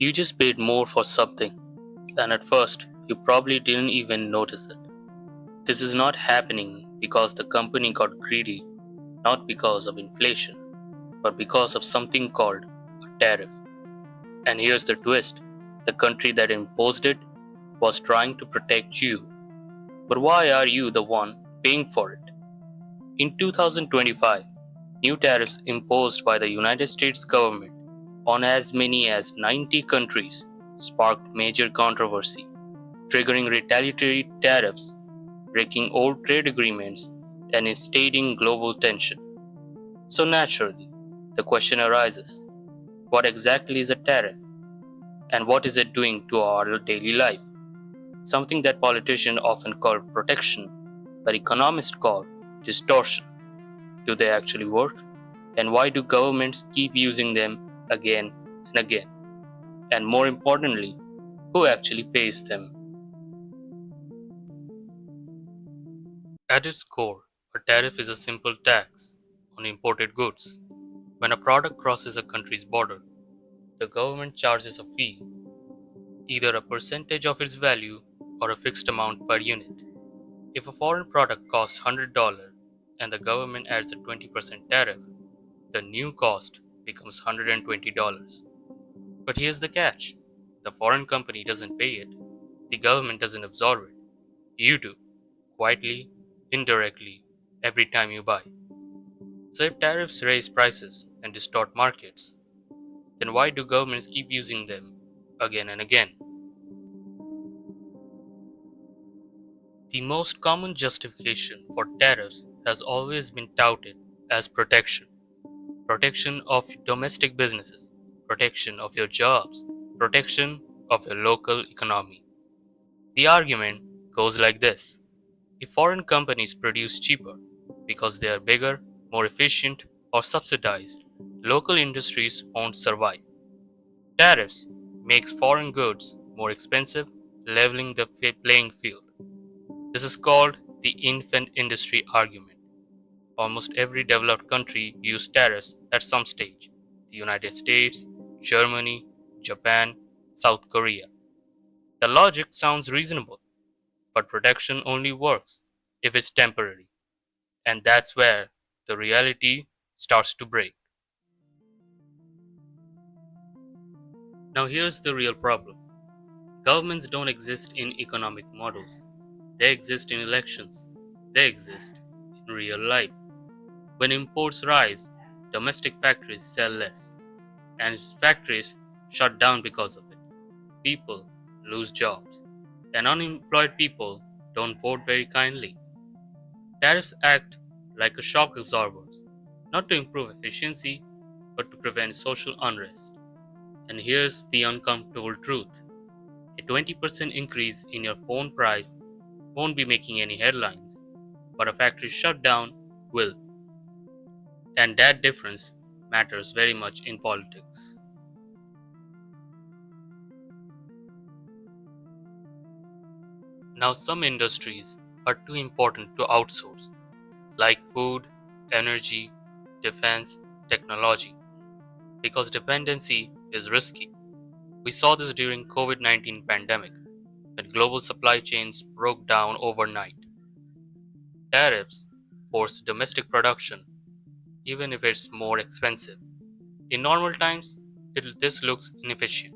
You just paid more for something, and at first, you probably didn't even notice it. This is not happening because the company got greedy, not because of inflation, but because of something called a tariff. And here's the twist: the country that imposed it was trying to protect you. But why are you the one paying for it? In 2025, new tariffs imposed by the United States government on as many as 90 countries sparked major controversy, triggering retaliatory tariffs, breaking old trade agreements, and instilling global tension. So, naturally, the question arises: what exactly is a tariff, and what is it doing to our daily life? Something that politicians often call protection, but economists call distortion. Do they actually work? And why do governments keep using them again and again? And more importantly, who actually pays them? At its core, a tariff is a simple tax on imported goods. When a product crosses a country's border, the government charges a fee, either a percentage of its value or a fixed amount per unit. If a foreign product costs $100 and the government adds a 20% tariff, the new cost becomes $120. But here's the catch: the foreign company doesn't pay it, the government doesn't absorb it. You do, quietly, indirectly, every time you buy. So if tariffs raise prices and distort markets, then why do governments keep using them again and again? The most common justification for tariffs has always been touted as protection: protection of domestic businesses, protection of your jobs, protection of your local economy. The argument goes like this: if foreign companies produce cheaper because they are bigger, more efficient, or subsidized, local industries won't survive. Tariffs makes foreign goods more expensive, leveling the playing field. This is called the infant industry argument. Almost every developed country used tariffs at some stage: the United States, Germany, Japan, South Korea. The logic sounds reasonable, but protection only works if it's temporary, and that's where the reality starts to break. Now, here's the real problem: governments don't exist in economic models, they exist in elections, they exist in real life. When imports rise, domestic factories sell less, and if factories shut down because of it, people lose jobs, and unemployed people don't vote very kindly. Tariffs act like a shock absorbers, not to improve efficiency, but to prevent social unrest. And here's the uncomfortable truth: a 20% increase in your phone price won't be making any headlines, but a factory shutdown will. And that difference matters very much in politics. Now, some industries are too important to outsource, like food, energy, defense, technology, because dependency is risky. We saw this during COVID-19 pandemic when global supply chains broke down overnight. Tariffs force domestic production even if it's more expensive. In normal times, this looks inefficient,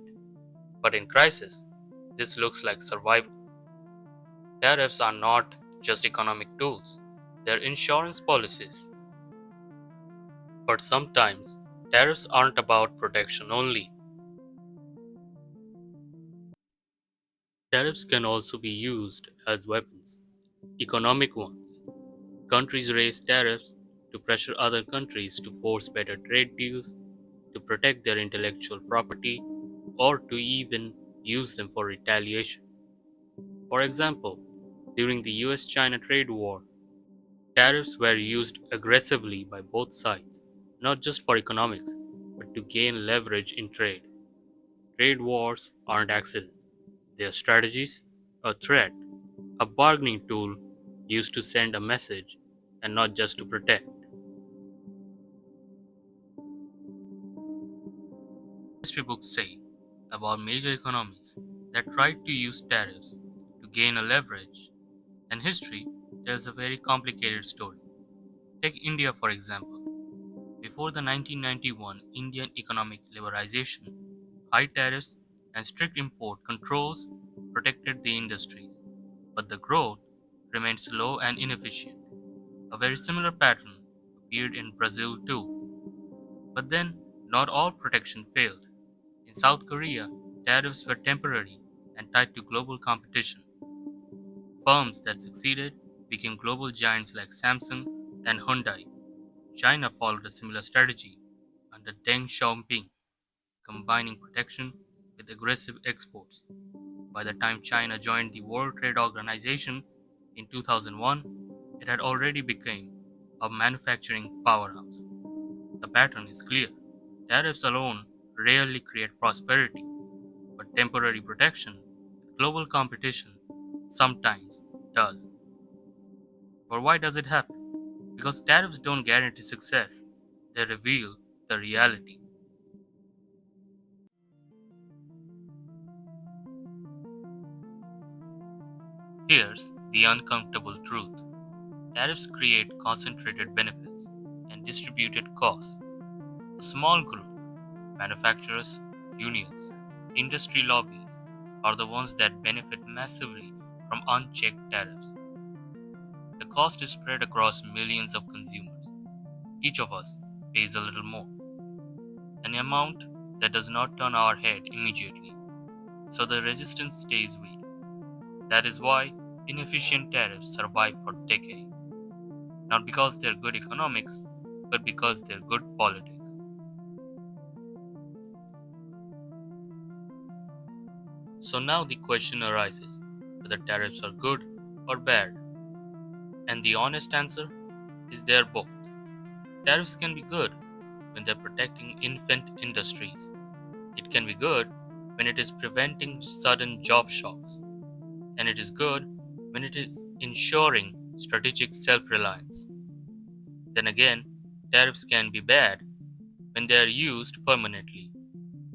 but in crisis, this looks like survival. Tariffs are not just economic tools, they're insurance policies. But sometimes, tariffs aren't about protection only. Tariffs can also be used as weapons, economic ones. Countries raise tariffs to pressure other countries to force better trade deals, to protect their intellectual property, or to even use them for retaliation. For example, during the US China trade war, tariffs were used aggressively by both sides, not just for economics, but to gain leverage in trade. Trade wars aren't accidents, they are strategies, a threat, a bargaining tool used to send a message and not just to protect. History books say about major economies that tried to use tariffs to gain a leverage, and history tells a very complicated story. Take India for example. Before the 1991 Indian economic liberalization, high tariffs and strict import controls protected the industries, but the growth remained slow and inefficient. A very similar pattern appeared in Brazil too. But then, not all protection failed. In South Korea, tariffs were temporary and tied to global competition. Firms that succeeded became global giants like Samsung and Hyundai. China followed a similar strategy under Deng Xiaoping, combining protection with aggressive exports. By the time China joined the World Trade Organization in 2001, it had already become a manufacturing powerhouse. The pattern is clear. Tariffs alone rarely create prosperity, but temporary protection with global competition sometimes does. But why does it happen? Because tariffs don't guarantee success, they reveal the reality. Here's the uncomfortable truth: tariffs create concentrated benefits and distributed costs. A small group, manufacturers, unions, industry lobbies, are the ones that benefit massively from unchecked tariffs. The cost is spread across millions of consumers. Each of us pays a little more, an amount that does not turn our head immediately, so the resistance stays weak. That is why inefficient tariffs survive for decades, not because they're good economics, but because they're good politics. So now the question arises whether tariffs are good or bad, and the honest answer is they're both. Tariffs can be good when they're protecting infant industries. It can be good when it is preventing sudden job shocks, and it is good when it is ensuring strategic self reliance. Then again, tariffs can be bad when they are used permanently,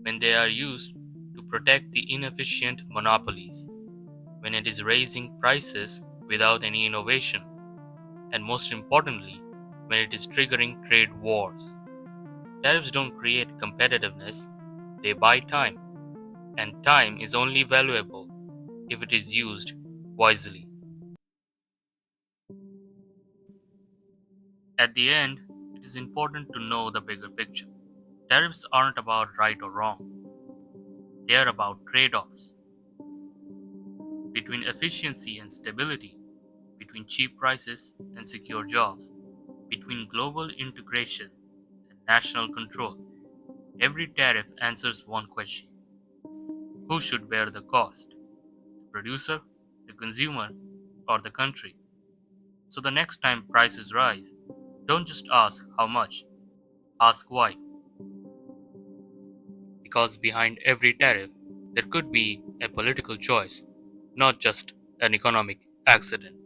when they are used to protect the inefficient monopolies, when it is raising prices without any innovation, and most importantly, when it is triggering trade wars. Tariffs don't create competitiveness, they buy time, and time is only valuable if it is used wisely. At the end, it is important to know the bigger picture. Tariffs aren't about right or wrong, they are about trade offs between efficiency and stability, between cheap prices and secure jobs, between global integration and national control. Every tariff answers one question: who should bear the cost? The producer, the consumer, or the country? So the next time prices rise, don't just ask how much, ask why. Because behind every tariff, there could be a political choice, not just an economic accident.